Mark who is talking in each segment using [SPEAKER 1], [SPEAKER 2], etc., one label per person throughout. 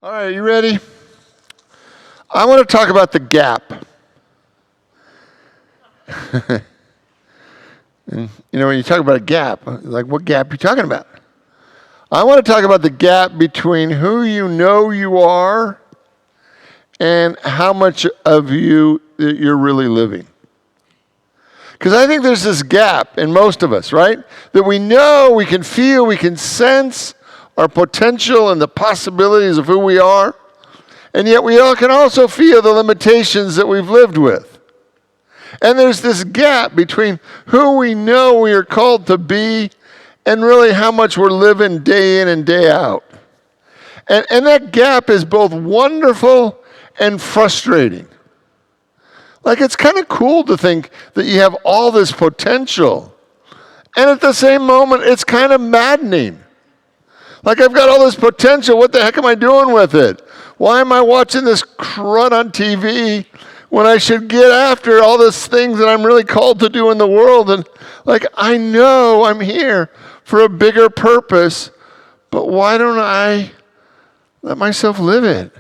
[SPEAKER 1] All right, you ready? I want to talk about the gap. And, when you talk about a gap, like what gap are you talking about? I want to talk about the gap between who you know you are and how much of you that you're really living. Because I think there's this gap in most of us, right? That we know, we can feel, we can sense our potential and the possibilities of who we are. And yet we all can also feel the limitations that we've lived with. And there's this gap between who we know we are called to be and really how much we're living day in and day out. And that gap is both wonderful and frustrating. Like, it's kind of cool to think that you have all this potential. And at the same moment, it's kind of maddening. Like, I've got all this potential. What the heck am I doing with it? Why am I watching this crud on TV when I should get after all these things that I'm really called to do in the world? And, I know I'm here for a bigger purpose, but why don't I let myself live it?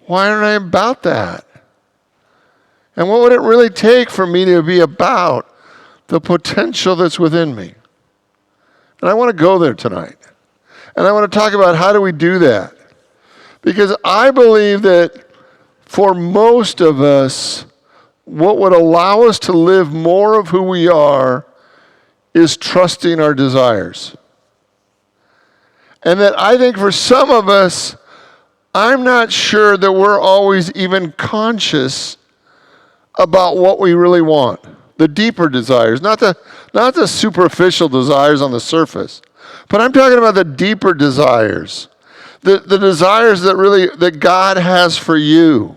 [SPEAKER 1] Why aren't I about that? And what would it really take for me to be about the potential that's within me? And I want to go there tonight. And I want to talk about how do we do that. Because I believe that for most of us, what would allow us to live more of who we are is trusting our desires. And that I think for some of us, I'm not sure that we're always even conscious about what we really want. The deeper desires, not the superficial desires on the surface, but I'm talking about the deeper desires, the desires that God has for you,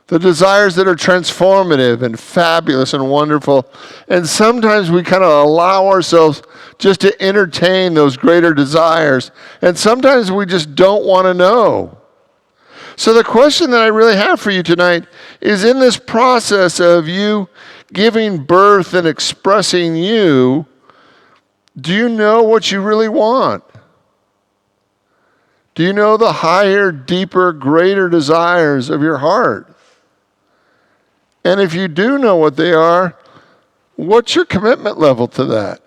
[SPEAKER 1] the desires that are transformative and fabulous and wonderful. And sometimes we kind of allow ourselves just to entertain those greater desires, and sometimes we just don't want to know. So the question that I really have for you tonight is, in this process of you giving birth and expressing you, do you know what you really want? Do you know the higher, deeper, greater desires of your heart? And if you do know what they are, what's your commitment level to that?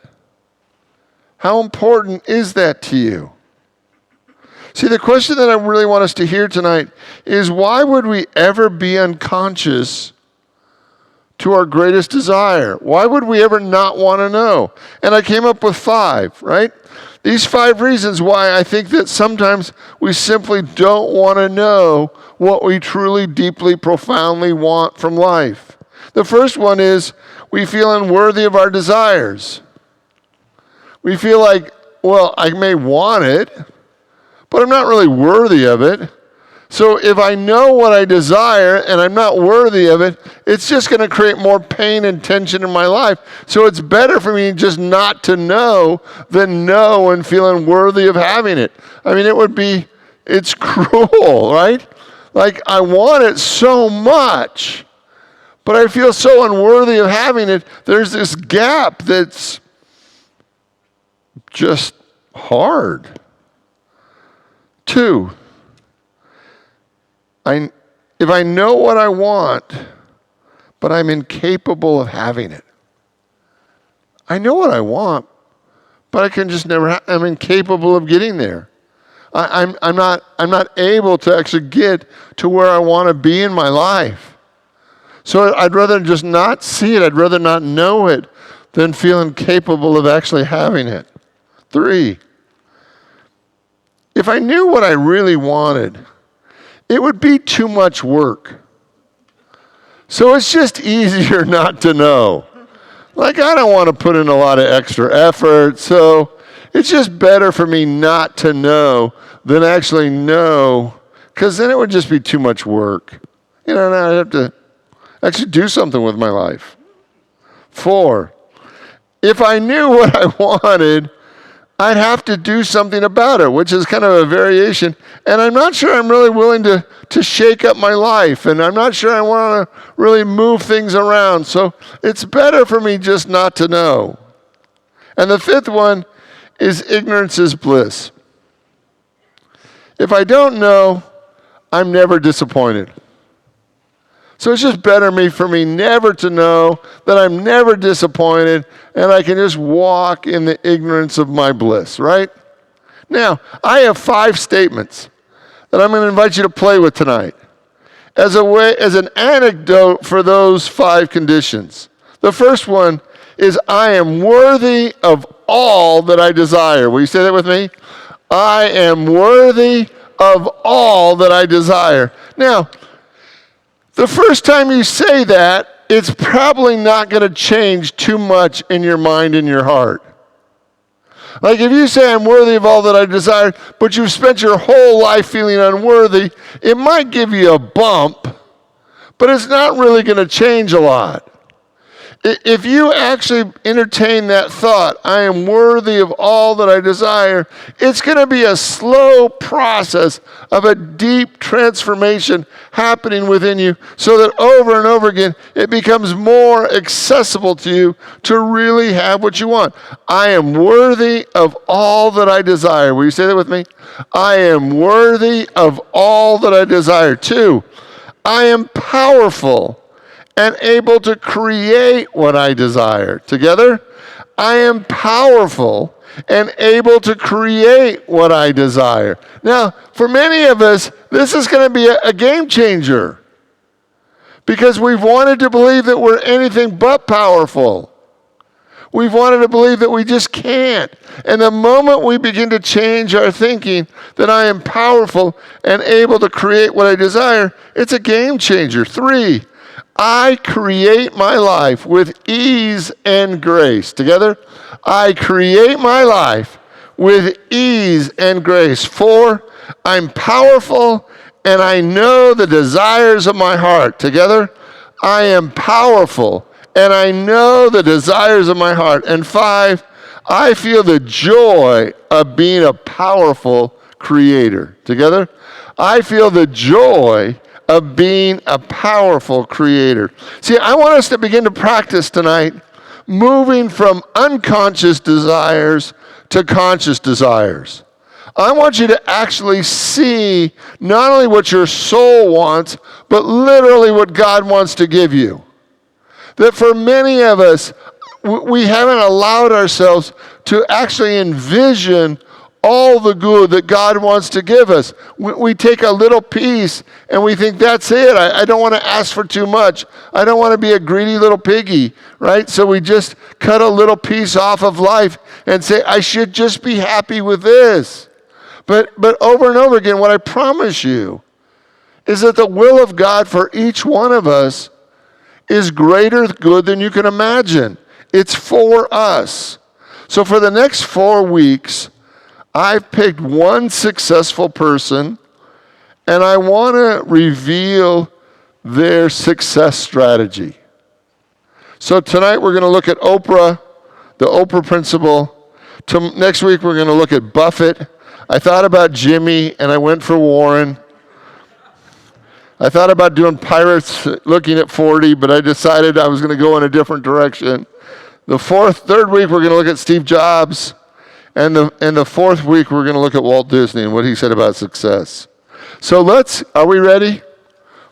[SPEAKER 1] How important is that to you? See, the question that I really want us to hear tonight is, why would we ever be unconscious to our greatest desire? Why would we ever not want to know? And I came up with 5, right? These 5 reasons why I think that sometimes we simply don't want to know what we truly, deeply, profoundly want from life. The first one is we feel unworthy of our desires. We feel like, well, I may want it, but I'm not really worthy of it. So if I know what I desire and I'm not worthy of it, it's just going to create more pain and tension in my life. So it's better for me just not to know than know and feel unworthy of having it. I mean, it's cruel, right? Like, I want it so much, but I feel so unworthy of having it. There's this gap that's just hard. 2, if I know what I want, but I'm incapable of having it. I know what I want, but I can just never. I'm incapable of getting there. I'm not able to actually get to where I want to be in my life. So I'd rather just not see it. I'd rather not know it than feel incapable of actually having it. 3, if I knew what I really wanted, it would be too much work. So it's just easier not to know. Like, I don't want to put in a lot of extra effort, so it's just better for me not to know than actually know, because then it would just be too much work. And I'd have to actually do something with my life. 4, if I knew what I wanted, I'd have to do something about it, which is kind of a variation. And I'm not sure I'm really willing to shake up my life. And I'm not sure I want to really move things around. So it's better for me just not to know. And the 5th one is ignorance is bliss. If I don't know, I'm never disappointed. So it's just better for me never to know, that I'm never disappointed, and I can just walk in the ignorance of my bliss, right? Now, I have 5 statements that I'm going to invite you to play with tonight as an anecdote for those 5 conditions. The first one is, I am worthy of all that I desire. Will you say that with me? I am worthy of all that I desire. Now, the first time you say that, it's probably not going to change too much in your mind and your heart. Like if you say, I'm worthy of all that I desire, but you've spent your whole life feeling unworthy, it might give you a bump, but it's not really going to change a lot. If you actually entertain that thought, I am worthy of all that I desire, it's going to be a slow process of a deep transformation happening within you, so that over and over again, it becomes more accessible to you to really have what you want. I am worthy of all that I desire. Will you say that with me? I am worthy of all that I desire. 2, I am powerful and able to create what I desire. Together, I am powerful and able to create what I desire. Now, for many of us, this is going to be a game changer, because we've wanted to believe that we're anything but powerful. We've wanted to believe that we just can't. And the moment we begin to change our thinking that I am powerful and able to create what I desire, it's a game changer. 3, I create my life with ease and grace. Together, I create my life with ease and grace. 4, I'm powerful and I know the desires of my heart. Together, I am powerful and I know the desires of my heart. And 5, I feel the joy of being a powerful creator. Together, I feel the joy of being a powerful creator. See, I want us to begin to practice tonight moving from unconscious desires to conscious desires. I want you to actually see not only what your soul wants, but literally what God wants to give you. That for many of us, we haven't allowed ourselves to actually envision all the good that God wants to give us. We take a little piece and we think, that's it. I don't want to ask for too much. I don't want to be a greedy little piggy, right? So we just cut a little piece off of life and say, I should just be happy with this. But over and over again, what I promise you is that the will of God for each one of us is greater good than you can imagine. It's for us. So for the next 4 weeks, I've picked one successful person, and I want to reveal their success strategy. So tonight we're going to look at Oprah, the Oprah principle. Next week we're going to look at Buffett. I thought about Jimmy, and I went for Warren. I thought about doing Pirates looking at 40, but I decided I was going to go in a different direction. Third week we're going to look at Steve Jobs. And the 4th week, we're going to look at Walt Disney and what he said about success. So are we ready?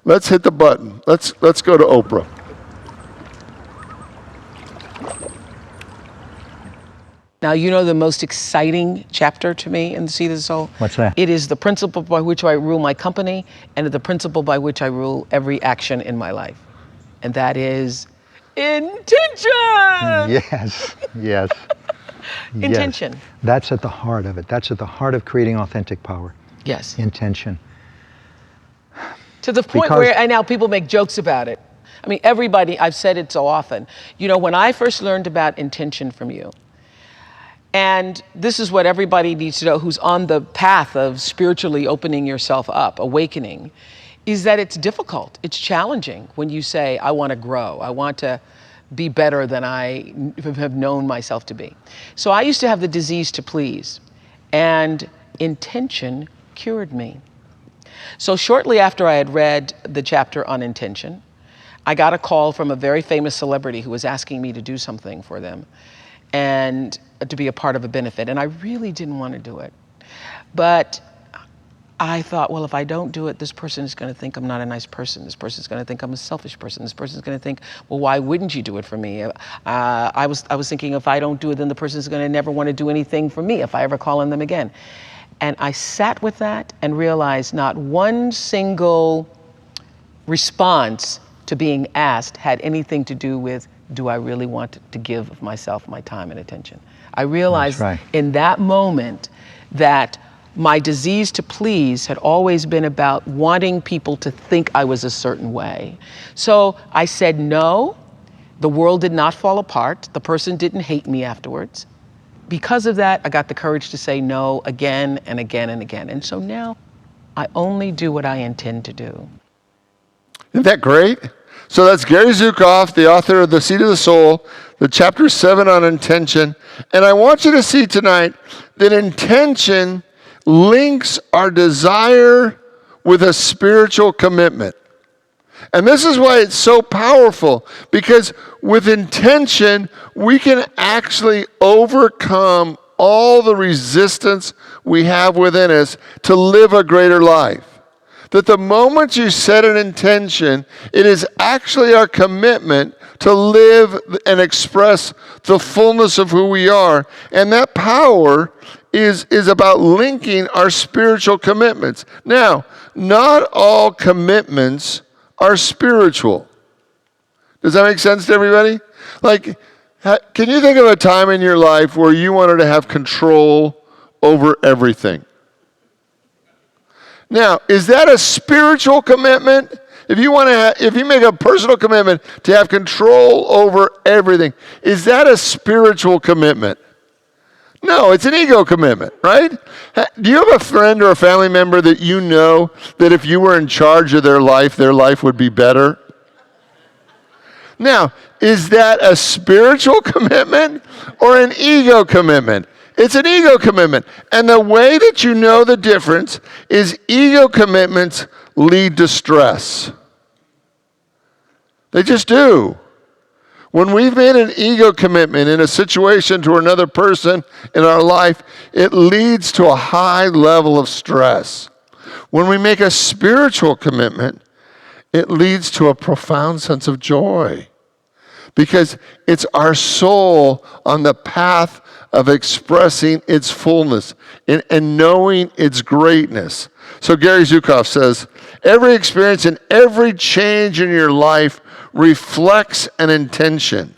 [SPEAKER 1] Let's hit the button. Let's go to Oprah.
[SPEAKER 2] Now, you know the most exciting chapter to me in the Seed of the Soul?
[SPEAKER 3] What's that?
[SPEAKER 2] It is the principle by which I rule my company and the principle by which I rule every action in my life. And that is intention!
[SPEAKER 3] Yes.
[SPEAKER 2] Intention.
[SPEAKER 3] Yes. That's at the heart of it. That's at the heart of creating authentic power.
[SPEAKER 2] Yes.
[SPEAKER 3] Intention.
[SPEAKER 2] To the point where now people make jokes about it. I mean, everybody, I've said it so often. You know, when I first learned about intention from you, and this is what everybody needs to know who's on the path of spiritually opening yourself up, awakening, is that it's difficult. It's challenging when you say, I want to grow. I want to be better than I have known myself to be. So I used to have the disease to please, and intention cured me. So shortly after I had read the chapter on intention, I got a call from a very famous celebrity who was asking me to do something for them and to be a part of a benefit. And I really didn't want to do it. But I thought, well, if I don't do it, this person is going to think I'm not a nice person. This person is going to think I'm a selfish person. This person is going to think, well, why wouldn't you do it for me? I was thinking, if I don't do it, then the person is going to never want to do anything for me if I ever call on them again. And I sat with that and realized not one single response to being asked had anything to do with, do I really want to give of myself my time and attention? I realized in that moment that my disease to please had always been about wanting people to think I was a certain way. So I said no. The world did not fall apart. The person didn't hate me afterwards. Because of that, I got the courage to say no again and again and again. And so now I only do what I intend to do.
[SPEAKER 1] Isn't that great? So that's Gary Zukav, the author of The Seat of the Soul, the chapter 7 on intention. And I want you to see tonight that intention links our desire with a spiritual commitment. And this is why it's so powerful, because with intention, we can actually overcome all the resistance we have within us to live a greater life. That the moment you set an intention, it is actually our commitment to live and express the fullness of who we are. And that power is about linking our spiritual commitments. Now, not all commitments are spiritual. Does that make sense to everybody? Like, can you think of a time in your life where you wanted to have control over everything? Now, is that a spiritual commitment? If you make a personal commitment to have control over everything, is that a spiritual commitment? No, it's an ego commitment, right? Do you have a friend or a family member that you know that if you were in charge of their life would be better? Now, is that a spiritual commitment or an ego commitment? It's an ego commitment. And the way that you know the difference is ego commitments lead to stress. They just do. When we've made an ego commitment in a situation to another person in our life, it leads to a high level of stress. When we make a spiritual commitment, it leads to a profound sense of joy, because it's our soul on the path of expressing its fullness and knowing its greatness. So Gary Zukav says, every experience and every change in your life reflects an intention.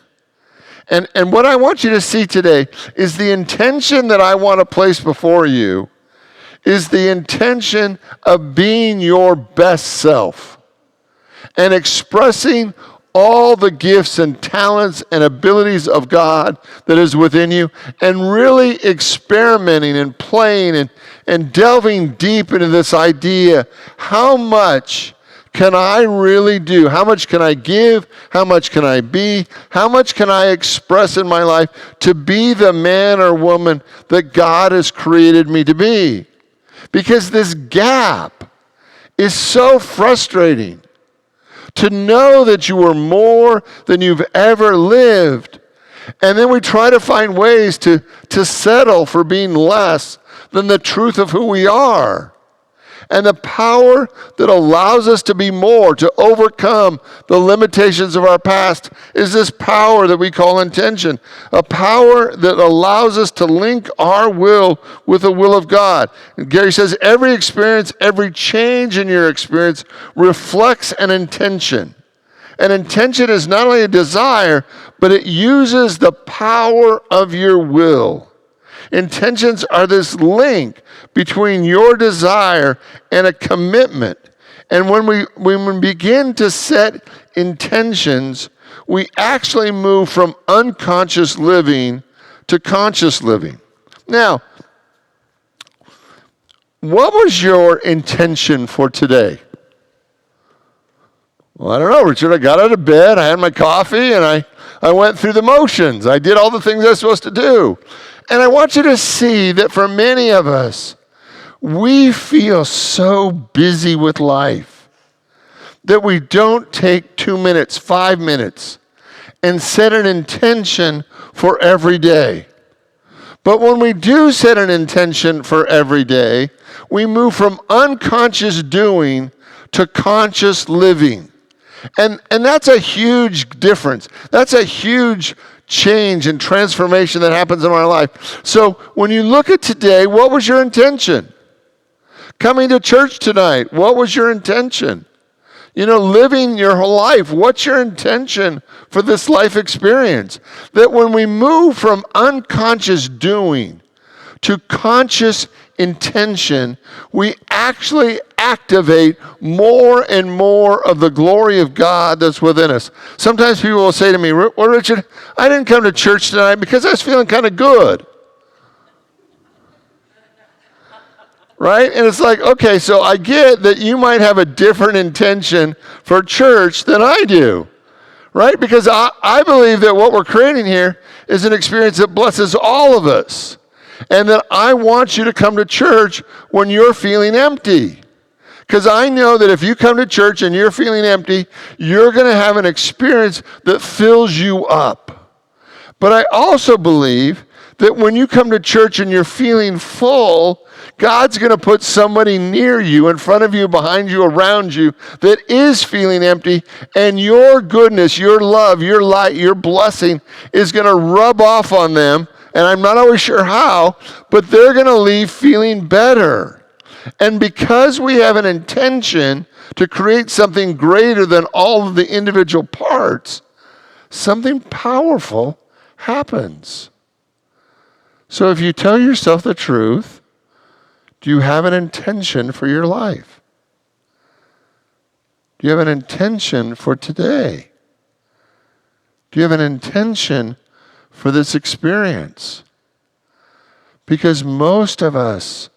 [SPEAKER 1] And what I want you to see today is the intention that I want to place before you is the intention of being your best self and expressing all the gifts and talents and abilities of God that is within you, and really experimenting and playing and delving deep into this idea. How much can I really do? How much can I give? How much can I be? How much can I express in my life to be the man or woman that God has created me to be? Because this gap is so frustrating. To know that you are more than you've ever lived. And then we try to find ways to settle for being less than the truth of who we are. And the power that allows us to be more, to overcome the limitations of our past, is this power that we call intention. A power that allows us to link our will with the will of God. And Gary says, every experience, every change in your experience reflects an intention. An intention is not only a desire, but it uses the power of your will. Intentions are this link between your desire and a commitment. And when we begin to set intentions, we actually move from unconscious living to conscious living. Now, what was your intention for today? Well, I don't know, Richard. I got out of bed, I had my coffee, and I went through the motions. I did all the things I was supposed to do. And I want you to see that for many of us, we feel so busy with life that we don't take 2 minutes, 5 minutes, and set an intention for every day. But when we do set an intention for every day, we move from unconscious doing to conscious living. And that's a huge difference. That's a huge change and transformation that happens in our life. So when you look at today, what was your intention? Coming to church tonight, what was your intention? Living your whole life, what's your intention for this life experience? That when we move from unconscious doing to conscious intention, we actually activate more and more of the glory of God that's within us. Sometimes people will say to me, well, Richard, I didn't come to church tonight because I was feeling kind of good. Right? And it's like, okay, so I get that you might have a different intention for church than I do. Right? Because I believe that what we're creating here is an experience that blesses all of us. And that I want you to come to church when you're feeling empty. Because I know that if you come to church and you're feeling empty, you're going to have an experience that fills you up. But I also believe that when you come to church and you're feeling full, God's going to put somebody near you, in front of you, behind you, around you, that is feeling empty, and your goodness, your love, your light, your blessing is going to rub off on them, and I'm not always sure how, but they're going to leave feeling better. And because we have an intention to create something greater than all of the individual parts, something powerful happens. So if you tell yourself the truth, do you have an intention for your life? Do you have an intention for today? Do you have an intention for this experience? Because most of us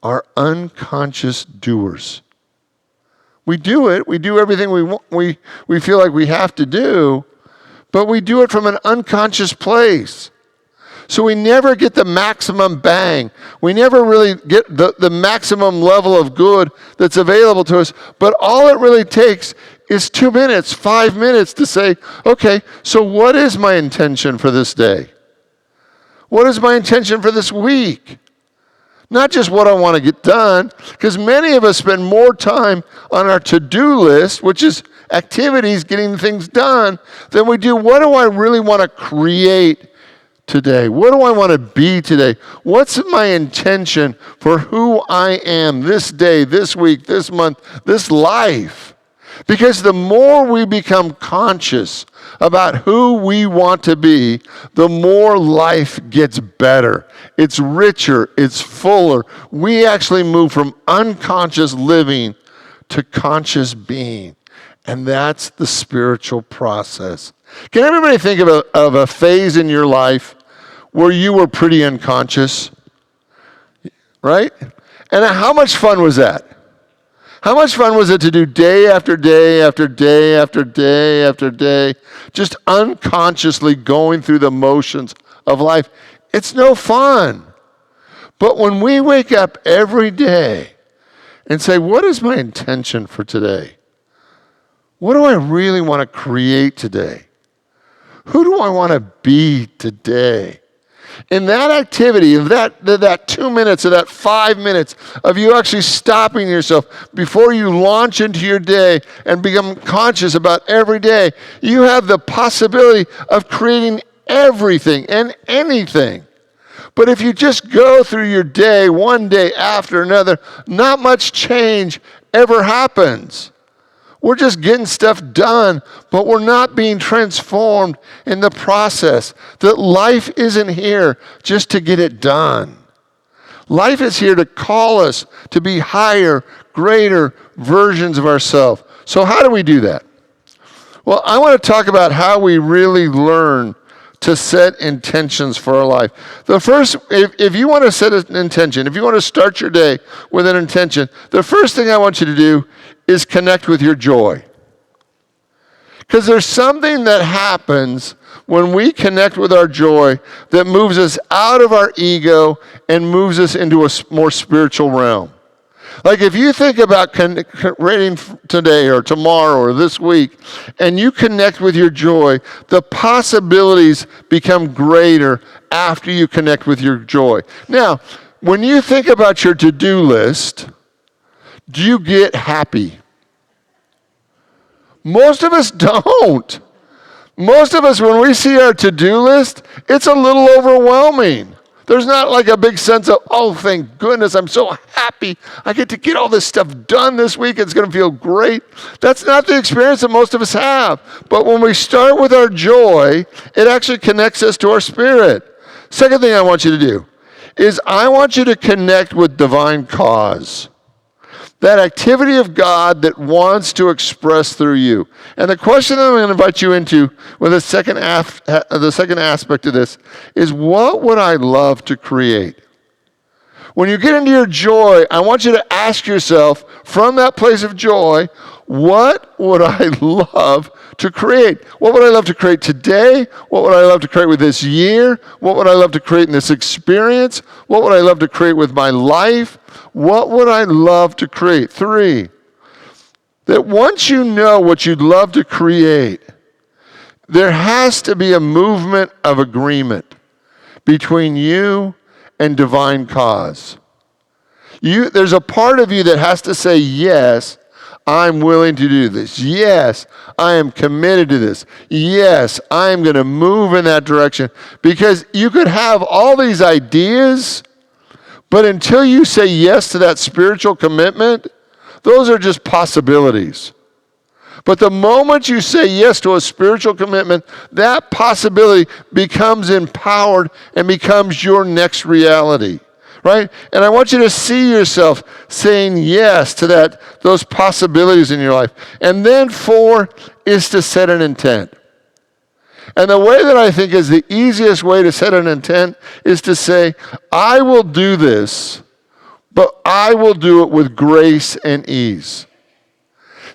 [SPEAKER 1] are unconscious doers. We do it. We do everything we feel like we have to do, but we do it from an unconscious place. So we never get the maximum bang. We never really get the maximum level of good that's available to us. But all it really takes is 2 minutes, 5 minutes to say, okay, so what is my intention for this day? What is my intention for this week? Not just what I want to get done, because many of us spend more time on our to-do list, which is activities, getting things done, than we do what do I really want to create today? What do I want to be today? What's my intention for who I am this day, this week, this month, this life? Because the more we become conscious about who we want to be, the more life gets better. It's richer, it's fuller. We actually move from unconscious living to conscious being. And that's the spiritual process. Can everybody think of a phase in your life where you were pretty unconscious? Right? And how much fun was that? How much fun was it to do day after day after day after day after day, just unconsciously going through the motions of life? It's no fun. But when we wake up every day and say, what is my intention for today? What do I really want to create today? Who do I want to be today? In that activity, of that 2 minutes or that 5 minutes of you actually stopping yourself before you launch into your day and become conscious about every day, you have the possibility of creating everything and anything. But if you just go through your day, one day after another, not much change ever happens. We're just getting stuff done, but we're not being transformed in the process. That life isn't here just to get it done. Life is here to call us to be higher, greater versions of ourselves. So how do we do that? Well, I want to talk about how we really learn to set intentions for our life. The first, if you want to set an intention, if you want to start your day with an intention, the first thing I want you to do is connect with your joy. Because there's something that happens when we connect with our joy that moves us out of our ego and moves us into a more spiritual realm. Like if you think about creating today or tomorrow or this week, and you connect with your joy, the possibilities become greater after you connect with your joy. Now, when you think about your to-do list, do you get happy? Most of us don't. Most of us, when we see our to-do list, it's a little overwhelming. There's not like a big sense of, oh, thank goodness, I'm so happy. I get to get all this stuff done this week. It's going to feel great. That's not the experience that most of us have. But when we start with our joy, it actually connects us to our spirit. Second thing I want you to do is I want you to connect with divine cause. That activity of God that wants to express through you. And the question that I'm going to invite you into with the second aspect of this is, what would I love to create? When you get into your joy, I want you to ask yourself, from that place of joy, what would I love to create? What would I love to create today? What would I love to create with this year? What would I love to create in this experience? What would I love to create with my life? What would I love to create? 3, that once you know what you'd love to create, there has to be a movement of agreement between you and divine cause. There's a part of you that has to say, yes, I'm willing to do this. Yes, I am committed to this. Yes, I am going to move in that direction. Because you could have all these ideas, but until you say yes to that spiritual commitment, those are just possibilities. But the moment you say yes to a spiritual commitment, that possibility becomes empowered and becomes your next reality. Right? And I want you to see yourself saying yes to those possibilities in your life. And then 4 is to set an intent. And the way that I think is the easiest way to set an intent is to say, I will do this, but I will do it with grace and ease.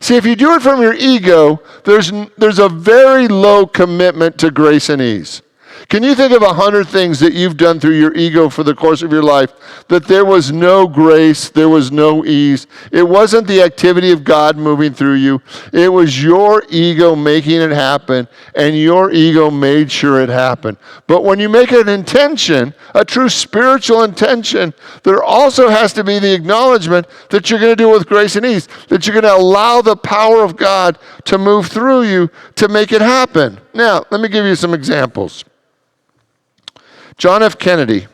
[SPEAKER 1] See, if you do it from your ego, there's a very low commitment to grace and ease. Can you think of 100 things that you've done through your ego for the course of your life that there was no grace, there was no ease? It wasn't the activity of God moving through you. It was your ego making it happen, and your ego made sure it happened. But when you make an intention, a true spiritual intention, there also has to be the acknowledgement that you're going to do it with grace and ease, that you're going to allow the power of God to move through you to make it happen. Now, let me give you some examples. John F. Kennedy,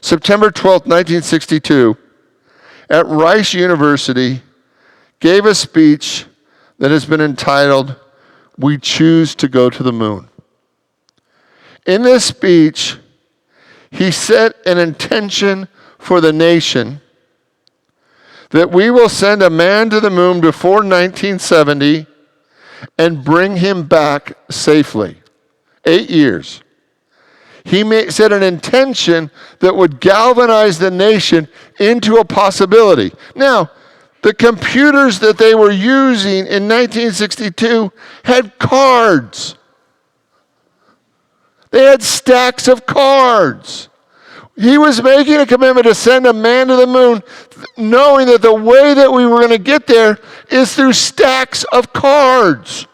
[SPEAKER 1] September 12, 1962, at Rice University, gave a speech that has been entitled, "We Choose to Go to the Moon." In this speech, he set an intention for the nation that we will send a man to the moon before 1970 and bring him back safely. 8 years. He set an intention that would galvanize the nation into a possibility. Now, the computers that they were using in 1962 had cards. They had stacks of cards. He was making a commitment to send a man to the moon, knowing that the way that we were going to get there is through stacks of cards.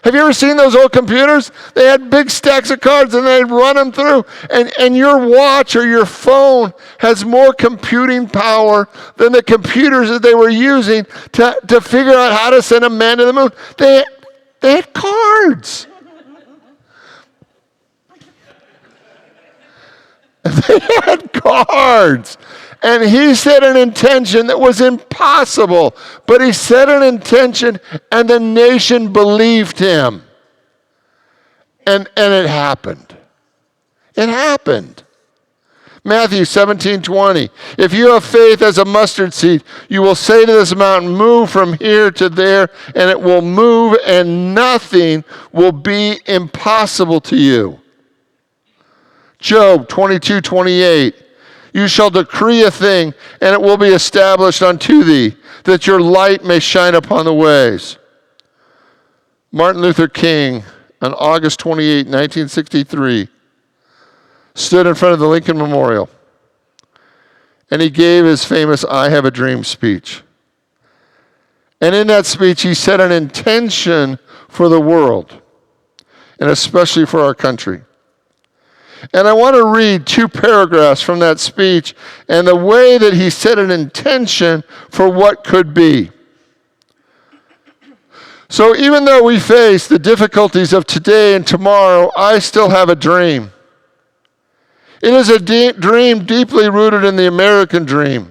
[SPEAKER 1] Have you ever seen those old computers? They had big stacks of cards and they'd run them through. And your watch or your phone has more computing power than the computers that they were using to figure out how to send a man to the moon. They had cards. They had cards. And he set an intention that was impossible. But he set an intention and the nation believed him. And it happened. It happened. Matthew 17:20. If you have faith as a mustard seed, you will say to this mountain, move from here to there, and it will move, and nothing will be impossible to you. Job 22:28. You shall decree a thing, and it will be established unto thee, that your light may shine upon the ways. Martin Luther King, on August 28, 1963, stood in front of the Lincoln Memorial, And he gave his famous I Have a Dream speech. And in that speech, he set an intention for the world, and especially for our country. And I want to read 2 paragraphs from that speech and the way that he set an intention for what could be. So even though we face the difficulties of today and tomorrow, I still have a dream. It is a dream deeply rooted in the American dream.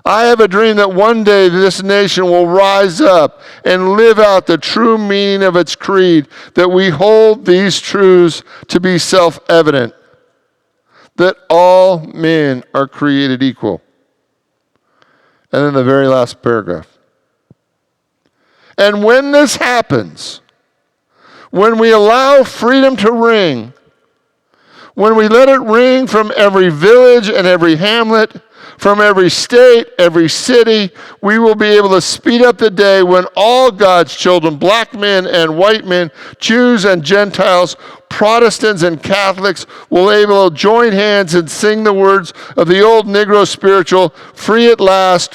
[SPEAKER 1] I have a dream that one day this nation will rise up and live out the true meaning of its creed, that we hold these truths to be self-evident, that all men are created equal. And then the very last paragraph. And when this happens, when we allow freedom to ring, when we let it ring from every village and every hamlet, from every state, every city, we will be able to speed up the day when all God's children, black men and white men, Jews and Gentiles, Protestants and Catholics, will be able to join hands and sing the words of the old Negro spiritual, free at last,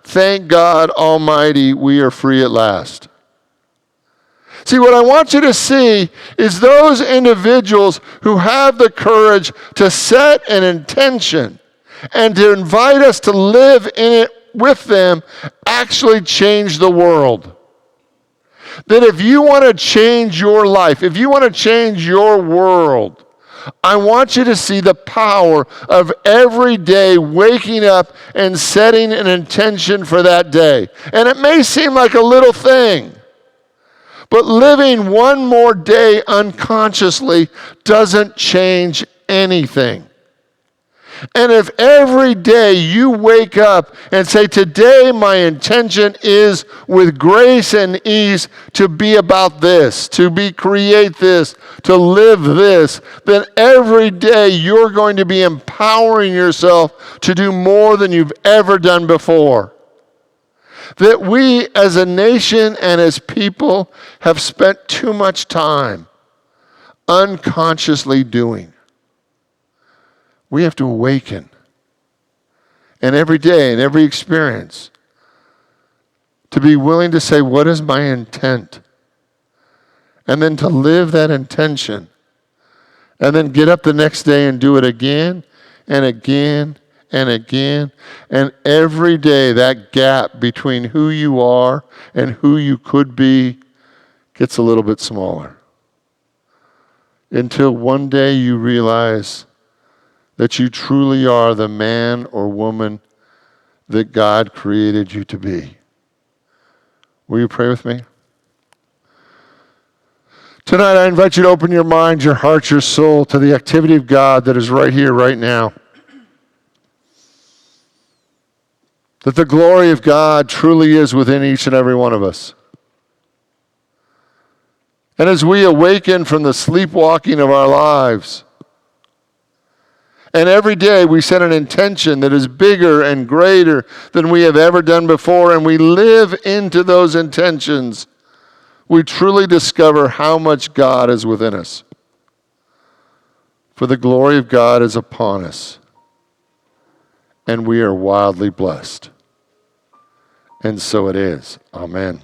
[SPEAKER 1] thank God Almighty, we are free at last. See, what I want you to see is those individuals who have the courage to set an intention and to invite us to live in it with them actually change the world. That if you want to change your life, if you want to change your world, I want you to see the power of every day waking up and setting an intention for that day. And it may seem like a little thing, but living one more day unconsciously doesn't change anything. And if every day you wake up and say, today my intention is with grace and ease to be about this, create this, to live this, then every day you're going to be empowering yourself to do more than you've ever done before. That we as a nation and as people have spent too much time unconsciously doing. We have to awaken. And every day and every experience, to be willing to say, what is my intent? And then to live that intention. And then get up the next day and do it again and again and again. And every day that gap between who you are and who you could be gets a little bit smaller. Until one day you realize that you truly are the man or woman that God created you to be. Will you pray with me? Tonight, I invite you to open your mind, your heart, your soul to the activity of God that is right here, right now. That the glory of God truly is within each and every one of us. And as we awaken from the sleepwalking of our lives, and every day we set an intention that is bigger and greater than we have ever done before, and we live into those intentions, we truly discover how much God is within us. For the glory of God is upon us, and we are wildly blessed. And so it is. Amen.